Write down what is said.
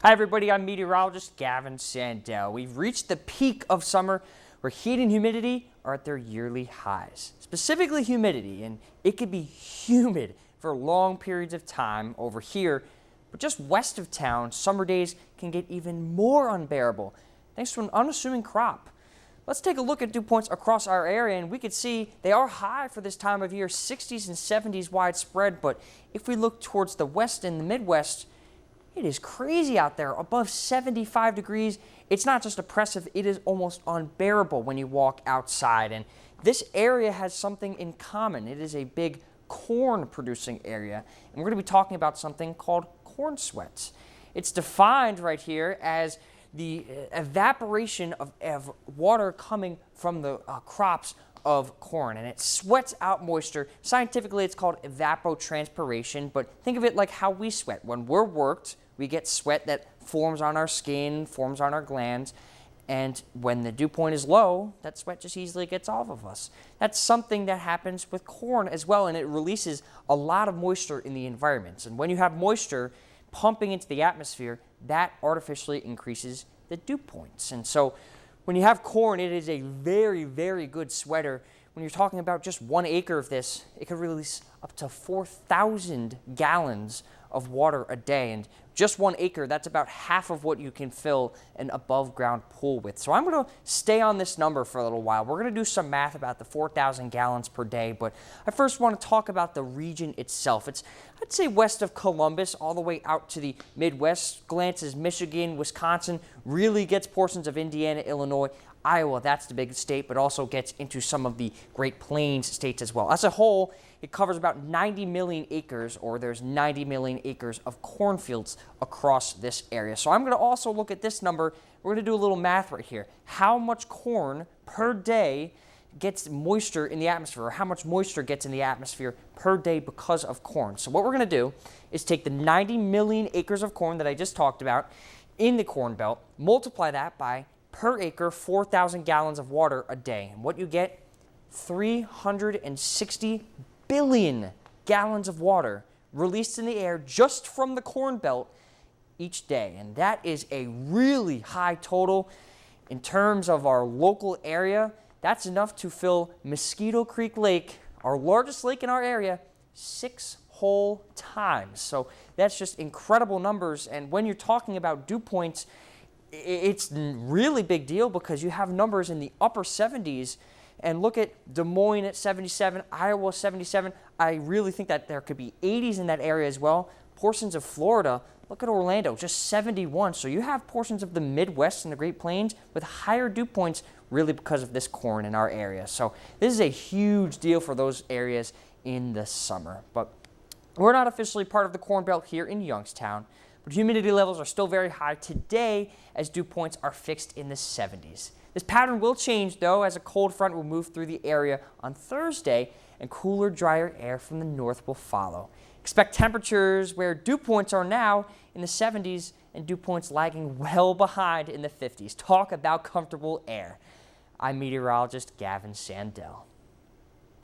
Hi everybody, I'm Meteorologist Gavin Sandel. We've reached the peak of summer where heat and humidity are at their yearly highs. Specifically humidity, and it could be humid for long periods of time over here, but just west of town, summer days can get even more unbearable thanks to an unassuming crop. Let's take a look at dew points across our area, and we can see they are high for this time of year, 60s and 70s widespread, but if we look towards the west and the Midwest, it is crazy out there, above 75 degrees. It's not just oppressive, it is almost unbearable when you walk outside. And this area has something in common. It is a big corn producing area. And we're going to be talking about something called corn sweats. It's defined right here as the evaporation of water coming from the crops of corn, and it sweats out moisture. Scientifically, it's called evapotranspiration, but think of it like how we sweat. When we're worked, we get sweat that forms on our skin, forms on our glands, and when the dew point is low, that sweat just easily gets off of us. That's something that happens with corn as well, and it releases a lot of moisture in the environment. And when you have moisture pumping into the atmosphere, that artificially increases the dew points. And so when you have corn, it is a very, very good sweater. When you're talking about just 1 acre of this, it could release up to 4,000 gallons of water a day. And just 1 acre, that's about half of what you can fill an above ground pool with. So I'm going to stay on this number for a little while. We're going to do some math about the 4,000 gallons per day, but I first want to talk about the region itself. It's, I'd say, west of Columbus all the way out to the Midwest. Glances Michigan, Wisconsin, really gets portions of Indiana, Illinois, Iowa, that's the big state, but also gets into some of the Great Plains states as well. As a whole, it covers about 90 million acres, or there's 90 million acres of cornfields across this area. So I'm going to also look at this number. We're going to do a little math right here. How much corn per day gets moisture in the atmosphere, or how much moisture gets in the atmosphere per day because of corn? So what we're going to do is take the 90 million acres of corn that I just talked about in the Corn Belt, multiply that by per acre 4,000 gallons of water a day. And what you get, 360 billion gallons of water released in the air just from the Corn Belt each day. And that is a really high total. In terms of our local area, that's enough to fill Mosquito Creek Lake, our largest lake in our area, 6 whole times. So that's just incredible numbers. And when you're talking about dew points, it's a really big deal because you have numbers in the upper 70s. And look at Des Moines at 77, Iowa 77. I really think that there could be 80s in that area as well. Portions of Florida, look at Orlando, just 71. So you have portions of the Midwest and the Great Plains with higher dew points really because of this corn in our area. So this is a huge deal for those areas in the summer. But we're not officially part of the Corn Belt here in Youngstown, but humidity levels are still very high today as dew points are fixed in the 70s. This pattern will change, though, as a cold front will move through the area on Thursday and cooler, drier air from the north will follow. Expect temperatures where dew points are now in the 70s and dew points lagging well behind in the 50s. Talk about comfortable air. I'm meteorologist Gavin Sandel.